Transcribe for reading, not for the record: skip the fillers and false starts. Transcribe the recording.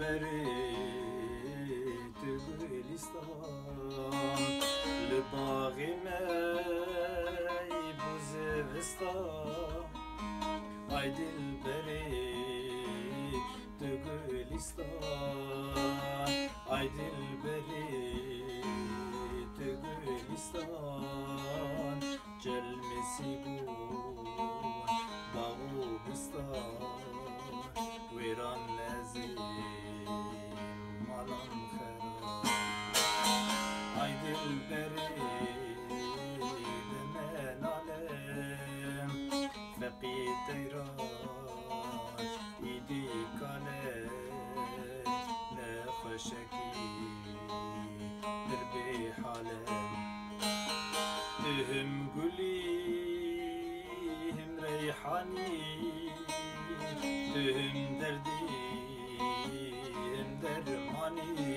dilberi tu gülistan li bağı me bu zivistan ay dilberi tu gülistan ay dilberi tu gülistan celmesi bu bağı bistan ويران لازم مالم خراب عيد البريد من علم فقيد تيران ايدي كالي نخشكي دربي حالم تهم قولي هم ريحاني تهم دردي هم درماني